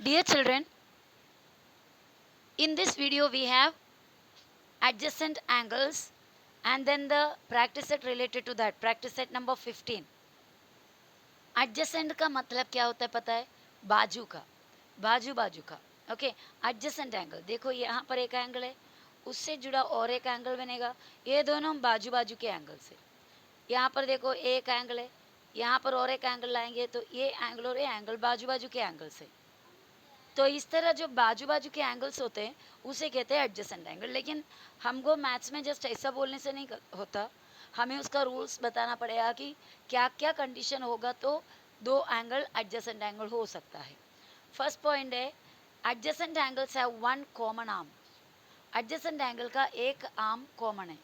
Dear children, in this video we have adjacent angles and then the practice set related to that, practice set number 15. Adjacent का मतलब क्या होता है पता है? बाजू का, बाजू बाजू का. Okay, adjacent angle. देखो यहाँ पर एक एंगल है, उससे जुड़ा और एक एंगल बनेगा. ये दोनों बाजू बाजू के एंगल से. यहाँ पर देखो एक एंगल है, यहाँ पर और एक एंगल लाएंगे तो ये एंगल और ये एंगल बाजू बाजू के एंगल से. तो इस तरह जो बाजू बाजू के एंगल्स होते हैं उसे कहते हैं एडजेसेंट एंगल. लेकिन हमको मैथ्स में जस्ट ऐसा बोलने से नहीं होता, हमें उसका रूल्स बताना पड़ेगा कि क्या क्या कंडीशन होगा तो दो एंगल एडजेसेंट एंगल हो सकता है. फर्स्ट पॉइंट है adjacent angles have one common arm. Adjacent angle का एक आर्म कॉमन है.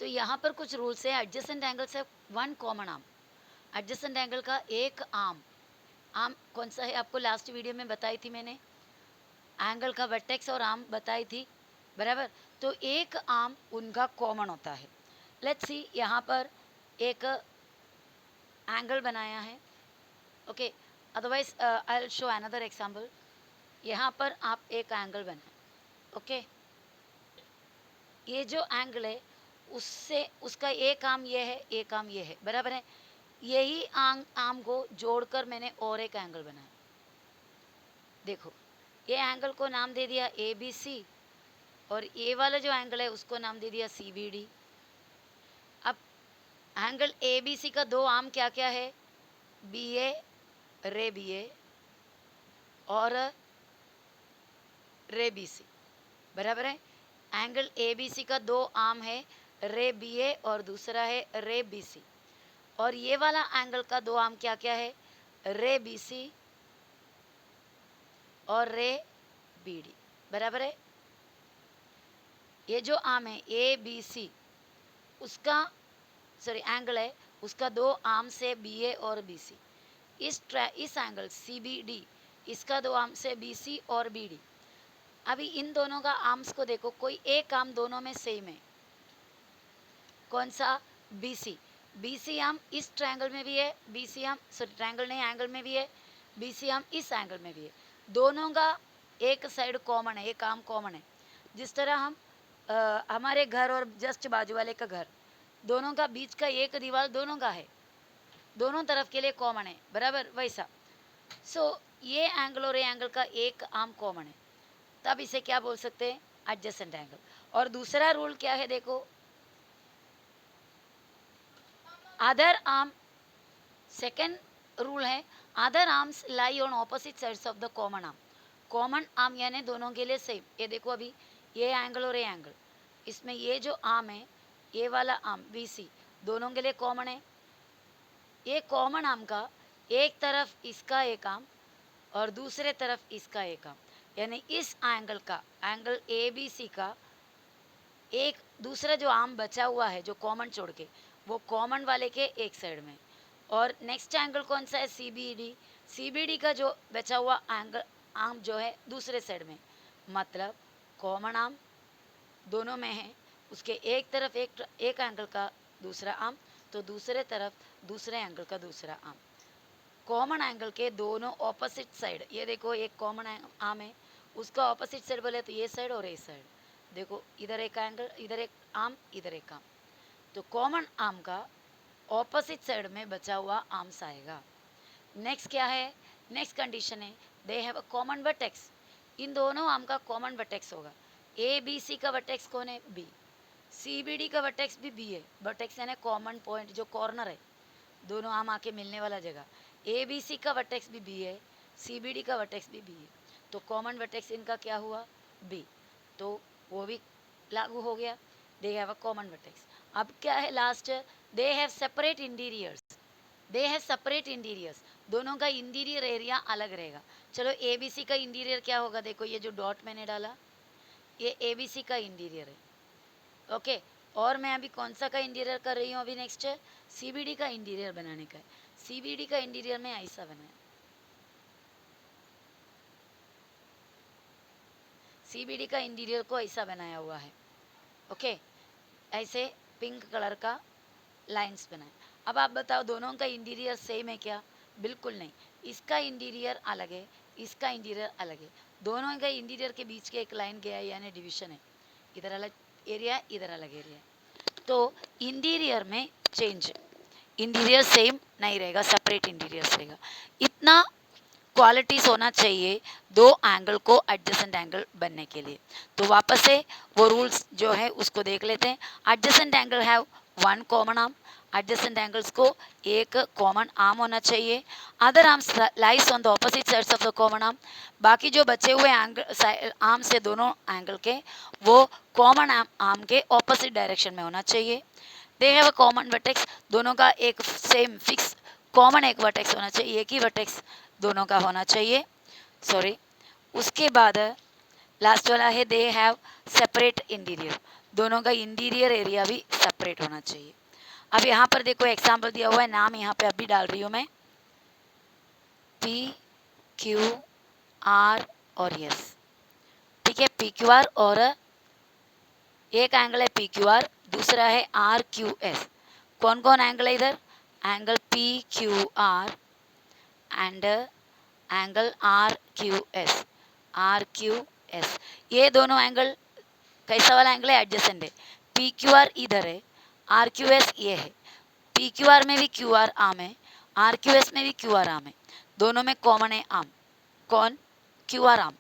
तो यहाँ पर कुछ रूल्स है. Adjacent angles have one common arm. Adjacent angle का एक आर्म. आर्म कौन सा है आपको लास्ट वीडियो में बताई थी मैंने, एंगल का वर्टेक्स और आर्म बताई थी, बराबर. तो एक आर्म उनका कॉमन होता है. लेट्स सी, यहाँ पर एक एंगल बनाया है. Okay, otherwise I will show another example. यहाँ पर आप एक एंगल बनाए. ओके, ये जो एंगल है उससे उसका एक आर्म ये है, एक आर्म ये है, बराबर है. यही आर्म को जोड़कर मैंने और एक एंगल बनाया. देखो, ये एंगल को नाम दे दिया ए बी सी और ये वाला जो एंगल है उसको नाम दे दिया सी बी डी. अब एंगल ए बी सी का दो आर्म क्या क्या है? बी ए, रे बी ए और रे बी सी, बराबर है. एंगल ए बी सी का दो आर्म है, रे बी ए और दूसरा है रे बी सी. और ये वाला एंगल का दो आर्म क्या क्या है? रे बी सी और रे बी डी, बराबर है. ये जो आर्म है ए बी सी उसका सॉरी एंगल है, उसका दो आर्म से बी ए और बी सी. इस एंगल सी बी डी इसका दो आर्म से बी सी और बी डी. अभी इन दोनों का आर्म्स को देखो, कोई एक आर्म दोनों में सेम है. कौन सा? B C. B C arm इस ट्रायंगल में भी है, B C arm sorry triangle नहीं एंगल में भी है, बी सी आर्म इस एंगल में भी है. दोनों का एक साइड कॉमन है, एक आर्म कॉमन है. जिस तरह हम हमारे घर और जस्ट बाजू वाले का घर, दोनों का बीच का एक दीवार दोनों का है, दोनों तरफ के लिए कॉमन है, बराबर वैसा. सो ये एंगल और ये एंगल का एक आर्म कॉमन है, तब इसे क्या बोल सकते हैं? Adjacent angle. और दूसरा रूल क्या है देखो, अदर आर्म. सेकेंड रूल है other arms lie on opposite sides of the common arm. Common arm यानी दोनों के लिए सेम. ये देखो अभी ये एंगल और ये एंगल, इसमें ये जो आर्म है ये वाला आर्म बी सी दोनों के लिए कॉमन है. ये कॉमन आर्म का एक तरफ इसका एक आर्म और दूसरे तरफ इसका एक आर्म, यानी इस एंगल का एंगल ए बी सी का एक दूसरा जो आर्म बचा हुआ है जो कॉमन छोड़ के, वो कॉमन वाले के एक साइड में. और नेक्स्ट एंगल कौन सा है? C B D. C B D का जो बचा हुआ एंगल आर्म जो है दूसरे साइड में, मतलब कॉमन आर्म दोनों में है, उसके एक तरफ एक एंगल का दूसरा आर्म, तो दूसरे तरफ दूसरे एंगल का दूसरा आर्म. कॉमन एंगल के दोनों ऑपोजिट साइड, ये देखो एक कॉमन आर्म है, उसका ऑपोजिट साइड बोले तो ये साइड और ये साइड. देखो इधर एक एंगल, इधर एक आर्म, इधर एक आर्म, तो कॉमन आर्म का ऑपोजिट साइड में बचा हुआ आर्म्स आएगा. नेक्स्ट क्या है? नेक्स्ट कंडीशन है they have a common vertex. इन दोनों आर्म का कॉमन वर्टेक्स होगा. ए बी सी का वर्टेक्स कौन है? बी. सी बी डी का वर्टेक्स भी बी है. वर्टेक्स यानी कॉमन पॉइंट जो कॉर्नर है, दोनों आर्म आके मिलने वाला जगह. ए बी सी का वर्टेक्स भी बी है, सी बी डी का वर्टेक्स भी बी है, तो कॉमन वर्टेक्स इनका क्या हुआ? बी. तो वो भी लागू हो गया. दे हैव अ कॉमन वर्टेक्स. अब क्या है last? They have separate interiors. They have separate interiors. दोनों का इंटीरियर एरिया अलग रहेगा. चलो ए बी सी का इंटीरियर क्या होगा? देखो ये जो डॉट मैंने डाला ये ए बी सी का इंटीरियर है. ओके, और मैं अभी कौन सा का इंटीरियर कर रही हूँ? अभी नेक्स्ट सी बी डी का इंटीरियर बनाने का है. सी बी डी का इंटीरियर में ऐसा बनाया, सी बी डी का इंटीरियर को ऐसा बनाया हुआ है. ओके, ऐसे पिंक कलर का लाइंस बनाए. अब आप बताओ दोनों का इंटीरियर सेम है क्या? बिल्कुल नहीं, इसका इंटीरियर अलग है, इसका इंटीरियर अलग है, दोनों का इंटीरियर के बीच के एक लाइन गया है यानी डिवीजन है, इधर अलग एरिया इधर अलग एरिया है। तो इंटीरियर में चेंज, इंटीरियर सेम नहीं रहेगा, सेपरेट इंटीरियर रहेगा। इतना क्वालिटीज होना चाहिए दो एंगल को एडजेसेंट एंगल बनने के लिए। तो वापस से वो रूल्स जो है उसको देख लेते हैं। Adjacent angle have one common arm, adjacent angles को एक कॉमन आर्म होना चाहिए। Other arms lies on the opposite sides of the common arm, बाकी जो बचे हुए एंगल आर्म से दोनों एंगल के वो कॉमन आर्म के ऑपोजिट डायरेक्शन में होना चाहिए। दे हैव अ कॉमन वर्टेक्स, दोनों का एक सेम फिक्स कॉमन एक वर्टेक्स होना चाहिए, एक ही वर्टेक्स दोनों का होना चाहिए। सॉरी, उसके बाद लास्ट वाला है दे हैव सेपरेट इंटीरियर, दोनों का इंटीरियर एरिया भी सेपरेट होना चाहिए। अब यहाँ पर देखो एग्जाम्पल दिया हुआ है, नाम यहाँ पे अभी डाल रही हूँ मैं, पी क्यू आर और एस। ठीक है, पी क्यू आर और एक एंगल है पी क्यू आर, दूसरा है आर क्यू एस। कौन कौन एंगल है इधर? Angle P Q R and angle R Q S, R Q S. ये दोनों एंगल कैसा वाला एंगल है? एडजेसेंट है। पी क्यू आर इधर है, आर क्यू एस ये है। पी क्यू आर में भी क्यू आर आर्म है, आर क्यू एस में भी क्यू आर आर्म है, दोनों में कॉमन है आर्म। कौन? Q R arm.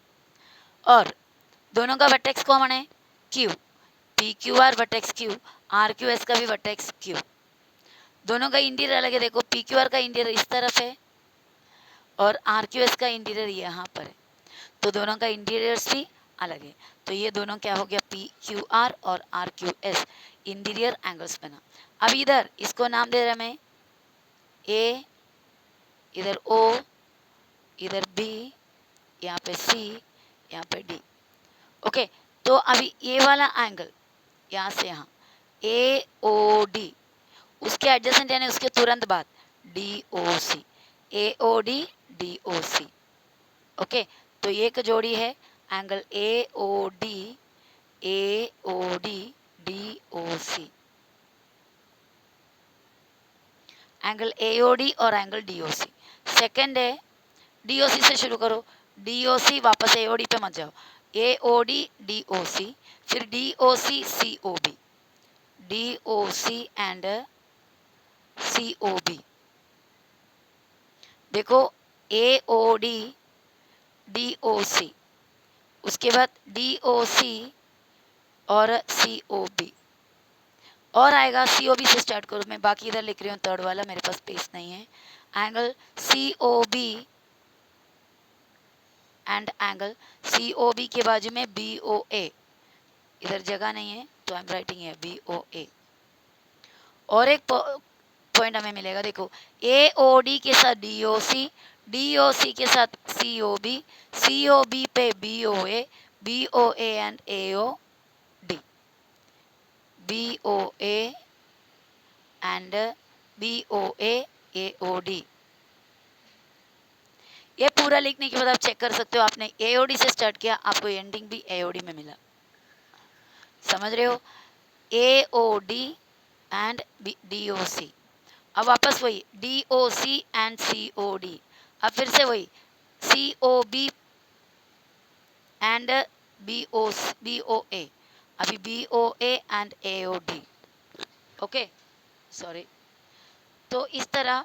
और दोनों का वर्टेक्स कॉमन है Q, P Q R vertex Q, R Q S का भी वर्टेक्स क्यू। दोनों का इंटीरियर अलग है, देखो पी क्यू आर का इंटीरियर इस तरफ है और आर क्यू एस का इंटीरियर यहाँ पर है, तो दोनों का इंटीरियर्स भी अलग है। तो ये दोनों क्या हो गया? पी क्यू आर और R Q S interior angles बना। अब इधर इसको नाम दे रहा मैं ए, इधर ओ, इधर बी, यहाँ पे सी, यहाँ पे डी। ओके, तो अभी ये वाला एंगल यहाँ से यहाँ ए ओ डी, उसके एडजेसेंट यानी उसके तुरंत बाद D O C, A O D D O C. Okay, तो ये एक जोड़ी है angle A O D, A O D D O C, angle A O D और angle D O C. Second है डी ओ सी से शुरू करो, डी ओ सी वापस ए ओ डी पे मत जाओ, ए O D D O C, फिर D O C C O B, D O C and C O B. देखो A O D D O सी, उसके बाद डी ओ सी और सी ओ बी, और आएगा सी ओ बी से स्टार्ट करो। मैं बाकी इधर लिख रही हूँ थर्ड वाला, मेरे पास स्पेस नहीं है। Angle C O B and angle C O B के बाजू में बी ओ ए, इधर जगह नहीं है तो आई एम राइटिंग है बी ओ ए। और एक पॉइंट हमें मिलेगा, देखो ए ओ डी के साथ डी ओ सी, डी ओ सी के साथ C O B, C O B पे B O A, B O A and A O D, B O A and B O A O D. ये पूरा लिखने के बाद आप चेक कर सकते हो, आपने ए ओ डी से स्टार्ट किया, आपको एंडिंग भी ए ओ डी में मिला। समझ रहे हो? A O D and D O C. अब वापस वही D O C and C O D, अब फिर से वही C O B and B O A, अभी B O A and A O D. Okay, sorry. तो इस तरह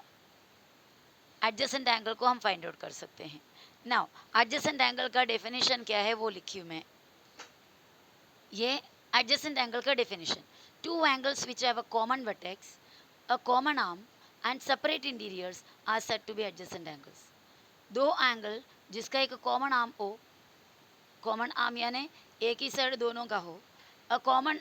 एडजेसेंट एंगल को हम फाइंड आउट कर सकते हैं। नाउ एडजेसेंट एंगल का डेफिनेशन क्या है वो लिखी हूँ मैं, ये एडजेसेंट एंगल का definition, two angles which have a common vertex, a common arm and separate interiors are said to be adjacent angles. दो एंगल जिसका एक कॉमन आर्म हो, कॉमन आर्म यानी एक ही साइड दोनों का हो, a common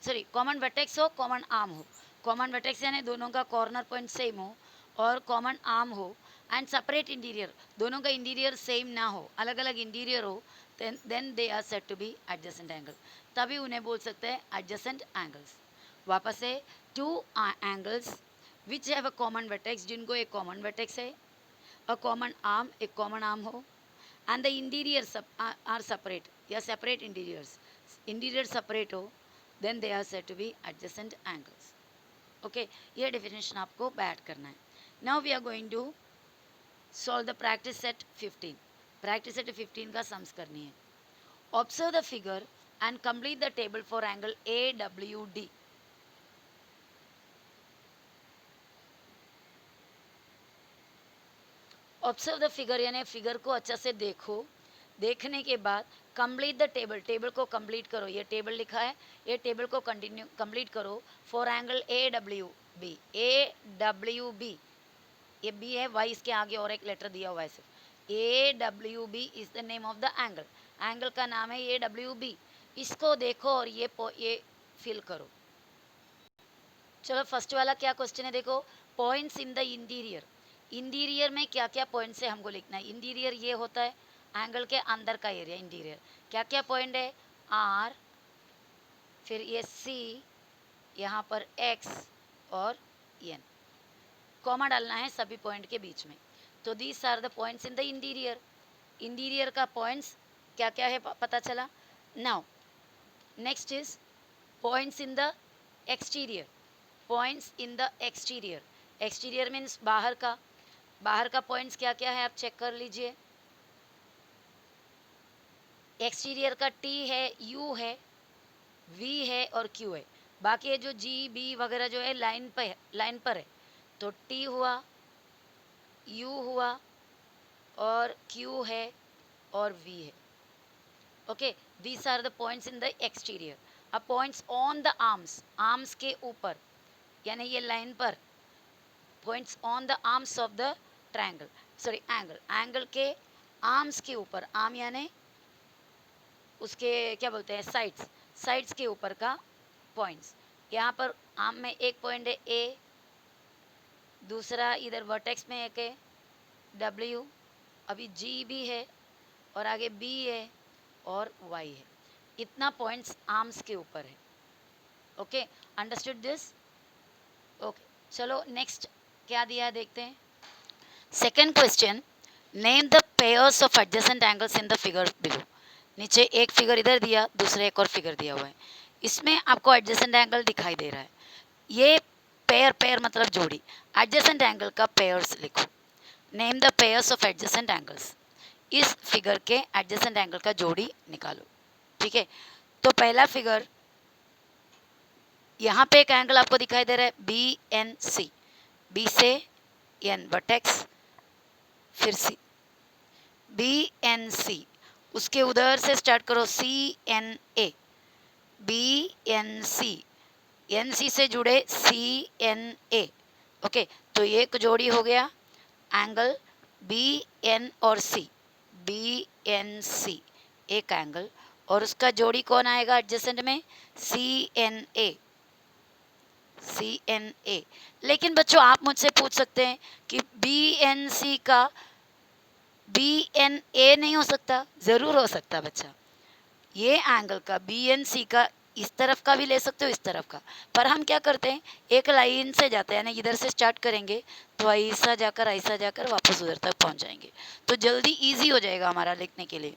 sorry common vertex हो, कॉमन आर्म हो, कॉमन वर्टेक्स यानी दोनों का कॉर्नर पॉइंट सेम हो और कॉमन आर्म हो, एंड सेपरेट इंटीरियर, दोनों का इंटीरियर सेम ना हो, अलग अलग इंटीरियर हो, then they are said to be adjacent angle, तभी उन्हें बोल सकते हैं एडजेसेंट एंगल्स। वापस से two angles which have a common vertex, जिनको एक कॉमन वर्टेक्स है, अ कॉमन आर्म एक कॉमन आर्म हो, and the interior are separate या सेपरेट इंटीरियर्स, इंटीरियर सेपरेट हो, then they are said to be adjacent angles. Okay, ये definition आपको add करना है. Now we are going to solve the practice set 15. Practice set 15 का sums करनी है. Observe the figure and complete the table for angle AWD. Observe the figure यानी figure को अच्छा से देखो. देखने के बाद कंप्लीट द टेबल, टेबल को कंप्लीट करो. ये टेबल लिखा है, ये टेबल को कंटिन्यू कंप्लीट करो फॉर एंगल AWB. AWB, ये बी है, वाई इसके आगे और एक लेटर दिया हुआ है सिर्फ. AWB is the name of the angle. Angle का नाम है AWB. इसको देखो और ये फिल करो. चलो फर्स्ट वाला क्या क्वेश्चन है देखो. Points in the interior. Interior में क्या क्या पॉइंट्स है हमको लिखना है. इंटीरियर ये होता है एंगल के अंदर का एरिया. इंटीरियर क्या क्या पॉइंट है. आर, फिर ये सी, यहाँ पर एक्स और एन. कॉमा डालना है सभी पॉइंट के बीच में. तो these are the points in the interior. Interior का पॉइंट्स क्या क्या है पता चला. Now next is points in the exterior. Points in the exterior. Exterior means बाहर का. बाहर का पॉइंट्स क्या क्या है आप चेक कर लीजिए. एक्सटीरियर का टी है, यू है, वी है और क्यू है. बाकी ये जो जी बी वगैरह जो है लाइन पर है. तो टी हुआ, यू हुआ और क्यू है और वी है. Okay, these are the points in the exterior. अब points on the arms. Arms के ऊपर यानी ये लाइन पर. Points on the arms of the triangle, sorry angle. Angle के आर्म्स के ऊपर. आर्म यानी उसके क्या बोलते हैं, साइड्स. साइड्स के ऊपर का पॉइंट्स. यहाँ पर आर्म में एक पॉइंट है ए, दूसरा इधर वर्टेक्स में एक है डब्ल्यू, अभी जी भी है और आगे बी है और वाई है. इतना पॉइंट्स आर्म्स के ऊपर है. Okay, understood this. ओके, चलो नेक्स्ट क्या दिया है देखते हैं. Second question, name the pairs of adjacent angles in the figure below. नीचे एक फिगर इधर दिया, दूसरा एक और फिगर दिया हुआ है. इसमें आपको एडजेसेंट एंगल दिखाई दे रहा है. ये पेयर, पेयर मतलब जोड़ी. एडजेसेंट एंगल का पेयर्स लिखो. Name the pairs of adjacent angles. इस फिगर के एडजेसेंट एंगल का जोड़ी निकालो. ठीक है, तो पहला फिगर यहाँ पे एक एंगल आपको दिखाई दे रहा है BNC. बी से एन वर्टेक्स, फिर सी, BNC. उसके उधर से स्टार्ट करो CNA. BNC, NC से जुड़े CNA. ओके, तो ये एक जोड़ी हो गया एंगल BN और C. BNC एक एंगल और उसका जोड़ी कौन आएगा एडजेसेंट में, CNA. CNA. लेकिन बच्चों आप मुझसे पूछ सकते हैं कि BNC का BNA नहीं हो सकता. ज़रूर हो सकता बच्चा. ये एंगल का BNC का इस तरफ का भी ले सकते हो, इस तरफ का. पर हम क्या करते हैं, एक लाइन से जाते हैं, यानी इधर से स्टार्ट करेंगे तो ऐसा जाकर वापस उधर तक पहुंच जाएंगे. तो जल्दी इजी हो जाएगा हमारा लिखने के लिए.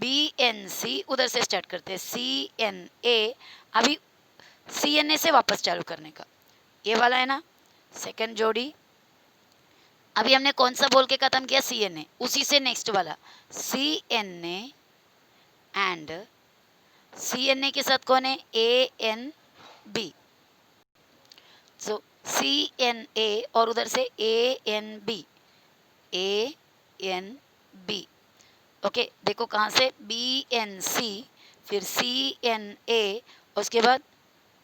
BNC उधर से स्टार्ट करते हैं, CNA. अभी CNA से वापस चालू करने का. ये वाला है ना सेकंड जोड़ी. अभी हमने कौन सा बोल के खत्म किया, CNA. उसी से नेक्स्ट वाला CNA एंड CNA के साथ कौन है, ANB. सो CNA और उधर से ANB. ANB. ओके, देखो कहाँ से BNC, फिर CNA, उसके बाद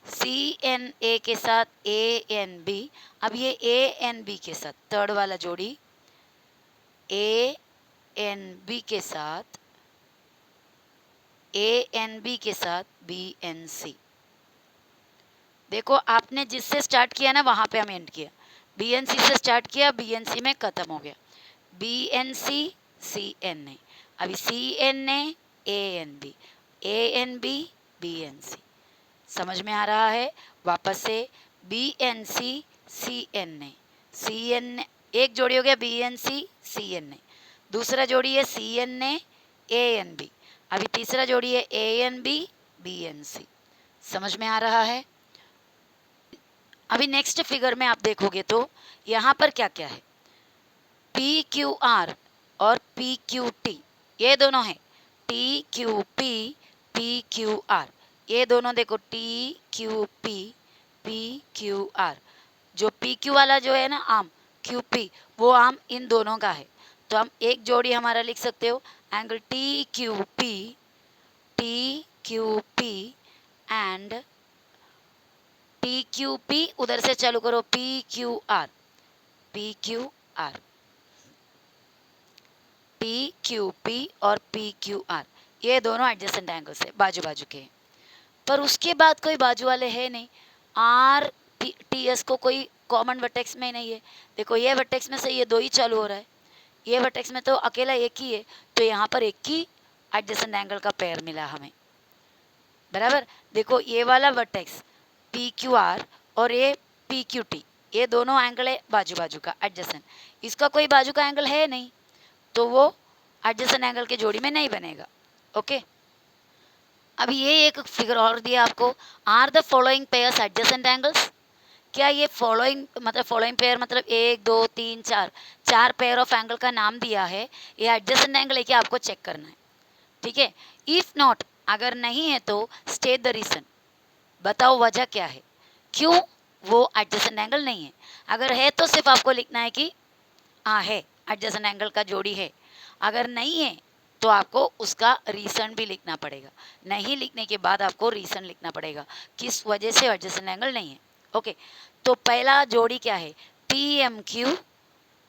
CNA के साथ ANB. अब ये ANB के साथ थर्ड वाला जोड़ी, ANB के साथ ANB के साथ BNC. देखो आपने जिससे स्टार्ट किया ना वहाँ पे हम एंड किया. BNC से स्टार्ट किया, BNC में ख़त्म हो गया. BNC CNA. अभी CNA ANB, ANB BNC. समझ में आ रहा है. वापस से BNC CNA. CNA एक जोड़ी हो गया BNC CNA. दूसरा जोड़ी है CNA ANB. अभी तीसरा जोड़ी है ANB BNC. समझ में आ रहा है. अभी नेक्स्ट फिगर में आप देखोगे तो यहाँ पर क्या क्या है. पी क्यू आर और पी क्यू टी, ये दोनों है T Q P, P Q are, ये दोनों देखो T Q P Q are. जो पी क्यू वाला जो है ना आर्म क्यू पी, वो आर्म इन दोनों का है। तो हम एक जोड़ी हमारा लिख सकते हो angle T Q P and P Q P, उधर से चालू करो P Q are, P Q are, P Q P और पी क्यू आर, ये दोनों एडजेसेंट एंगल्स है, बाजू बाजू के। पर उसके बाद कोई बाजू वाले है नहीं, आर टी एस को कोई कॉमन वर्टेक्स में नहीं है। देखो ये वर्टेक्स में से ये दो ही चालू हो रहा है, ये वर्टेक्स में तो अकेला एक ही है, तो यहाँ पर एक ही एडजेसेंट एंगल का पेयर मिला हमें, बराबर। देखो ये वाला वर्टेक्स पी क्यू आर और ये पी क्यू टी, ये दोनों एंगल है बाजू बाजू का एडजेसेंट, इसका कोई बाजू का एंगल है नहीं, तो वो एडजेसेंट एंगल के जोड़ी में नहीं बनेगा। ओके, अब ये एक फिगर और दिया आपको, are the following pairs adjacent angles. क्या ये फॉलोइंग मतलब फॉलोइंग पेयर मतलब 1 2 3 4, चार पेयर ऑफ एंगल का नाम दिया है, ये एडजेसेंट एंगल है क्या आपको चेक करना है, ठीक है। इफ नॉट, अगर नहीं है तो स्टेट द रीजन, बताओ वजह क्या है, क्यों वो एडजेसेंट एंगल नहीं है। अगर है तो सिर्फ आपको लिखना है कि हाँ है, एडजेसेंट एंगल का जोड़ी है। अगर नहीं है तो आपको उसका रीजन भी लिखना पड़ेगा, नहीं लिखने के बाद आपको रीजन लिखना पड़ेगा किस वजह से एडजेसेंट एंगल नहीं है। ओके, तो पहला जोड़ी क्या है, P M Q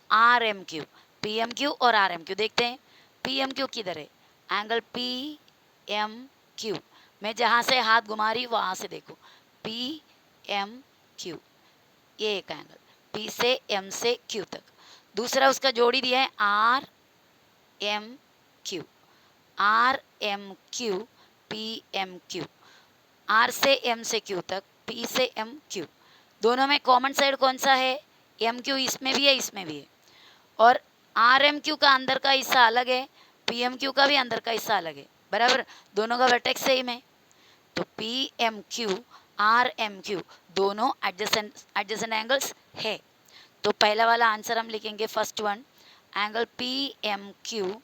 R M Q, P M Q और आर एम क्यू। देखते हैं पी एम क्यू किधर है, एंगल पी एम क्यू, मैं जहाँ से हाथ घुमा रही हूँ वहाँ से देखो पी एम क्यू, ये एक एंगल पी से एम से क्यू तक। दूसरा उसका जोड़ी दिया है R M Q, R M Q P M Q, R से एम से क्यू तक, पी से एम क्यू, दोनों में कॉमन साइड कौन सा है, एम क्यू, इसमें भी है इसमें भी है, और आर एम क्यू का अंदर का हिस्सा अलग है, पी एम क्यू का भी अंदर का हिस्सा अलग है, बराबर, दोनों का वर्टेक्स सेम है। तो P M Q R M Q दोनों एडजेसेंट एंगल्स है। तो पहला वाला आंसर हम लिखेंगे first one, angle P M Q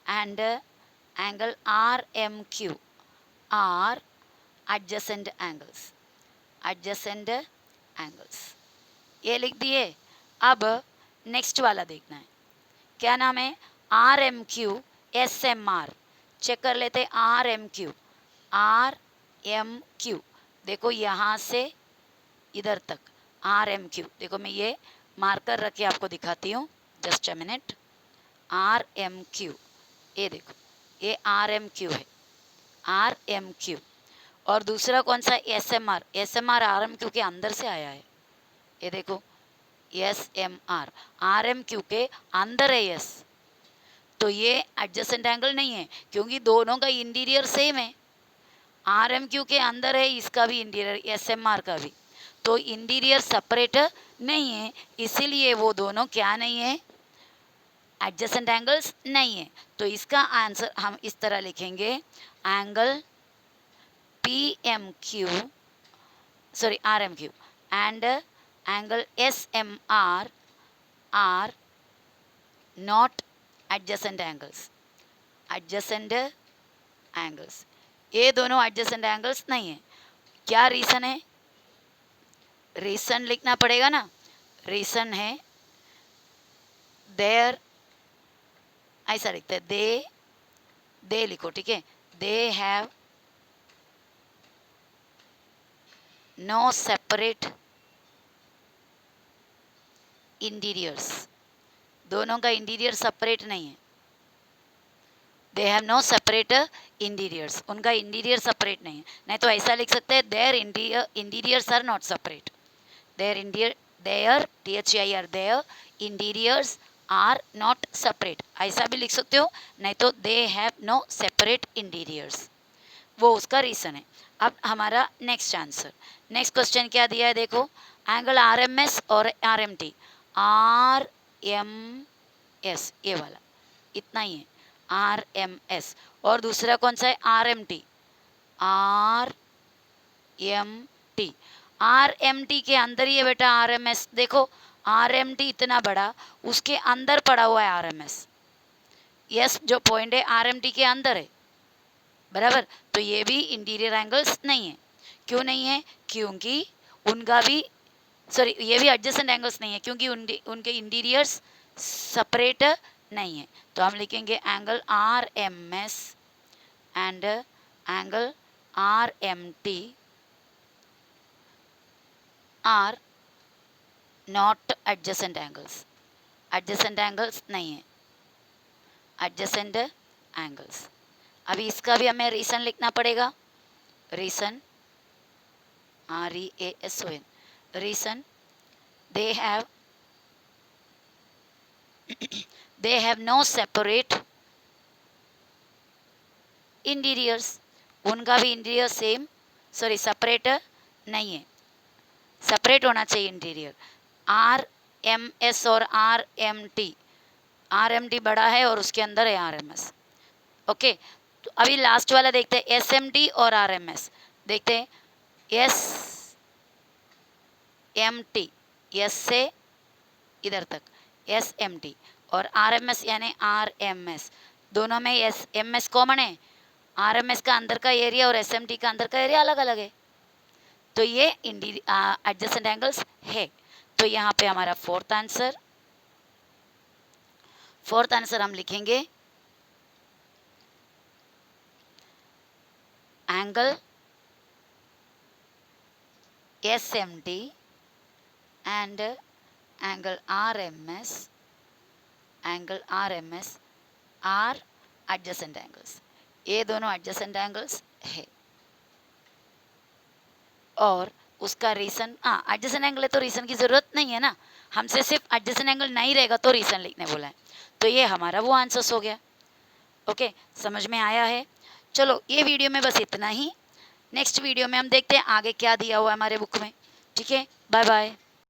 and angle R M Q are adjacent angles, adjacent angles, ये लिख दिए। अब नेक्स्ट वाला देखना है, क्या नाम है, R M Q S M R, check कर लेते हैं R M Q, R M Q, देखो यहाँ से इधर तक आर एम क्यू, देखो मैं ये मार्कर रख के आपको दिखाती हूँ, just a minute, R M Q, ये देखो ये आर एम क्यू है, आर एम क्यू, और दूसरा कौन सा S M R, S M R R M Q के अंदर से आया है, ये देखो S M R, R M Q के अंदर है एस, तो ये एडजेसेंट एंगल नहीं है क्योंकि दोनों का इंटीरियर सेम है, आर एम क्यू के अंदर है इसका भी इंटीरियर, एस एम आर का भी, तो इंटीरियर सेपरेट नहीं है, इसीलिए वो दोनों क्या नहीं है, एडजेसेंट एंगल्स नहीं है। तो इसका आंसर हम इस तरह लिखेंगे, angle P M Q, sorry R M Q and angle S M R are not adjacent angles, adjacent angles, ये दोनों एडजेसेंट एंगल्स नहीं है। क्या रीज़न है, रीज़न लिखना पड़ेगा ना, रीज़न है देयर, ऐसा लिखते हैं दे लिखो, ठीक है, they have no separate interiors, दोनों का इंटीरियर सेपरेट नहीं है, they have no separate interiors, उनका इंटीरियर सेपरेट नहीं है, नहीं तो ऐसा लिख सकते हैं their interiors are not separate, their T H I R, their interiors are not separate, ऐसा भी लिख सकते हो, नहीं तो they have no separate interiors, वो उसका रीज़न है। अब हमारा नेक्स्ट आंसर, नेक्स्ट क्वेश्चन क्या दिया है देखो, एंगल आर एम एस और R M T, R M S ये वाला इतना ही है, आर एम एस, और दूसरा कौन सा है R M T, R M T, R M T के अंदर ही है बेटा आर एम एस, देखो RMT इतना बड़ा, उसके अंदर पड़ा हुआ है RMS। यस, जो पॉइंट है RMT के अंदर है, बराबर। तो ये भी इंटीरियर एंगल्स नहीं है। क्यों नहीं है? क्योंकि उनका भी, सॉरी, ये भी एडजेसेंट एंगल्स नहीं है क्योंकि उनके इंटीरियर्स सेपरेट नहीं है। तो हम लिखेंगे angle RMS and angle RMT are not adjacent angles. Adjacent angles नहीं है, एडजेसेंट एंगल्स। अभी इसका भी हमें रीजन लिखना पड़ेगा। Reason, REASON, reason, they have no separate interiors. उनका भी इंटीरियर सेम, सॉरी, सेपरेट नहीं है, सेपरेट होना चाहिए इंटीरियर। RMS और RMT बड़ा है और उसके अंदर है RMS। ओके, तो अभी लास्ट वाला देखते हैं, SMT और RMS। देखते हैं, SMT, S से इधर तक SMT, और RMS यानी RMS, दोनों में MS कॉमन है। RMS का अंदर का एरिया और SMT का अंदर का एरिया अलग अलग है, तो ये एडजेसेंट एंगल्स है। तो यहाँ पे हमारा फोर्थ आंसर हम लिखेंगे angle SMT and angle RMS are adjacent angles. ये दोनों एडजेसेंट एंगल्स है। और उसका रीजन, एडजेसेंट एंगल है तो रीजन की जरूरत नहीं है ना, हमसे सिर्फ एडजेसेंट एंगल नहीं रहेगा तो रीजन लिखने बोला है। तो ये हमारा वो आंसर्स हो गया। ओके, समझ में आया है? चलो, ये वीडियो में बस इतना ही। नेक्स्ट वीडियो में हम देखते हैं आगे क्या दिया हुआ है हमारे बुक में। ठीक है, बाय बाय।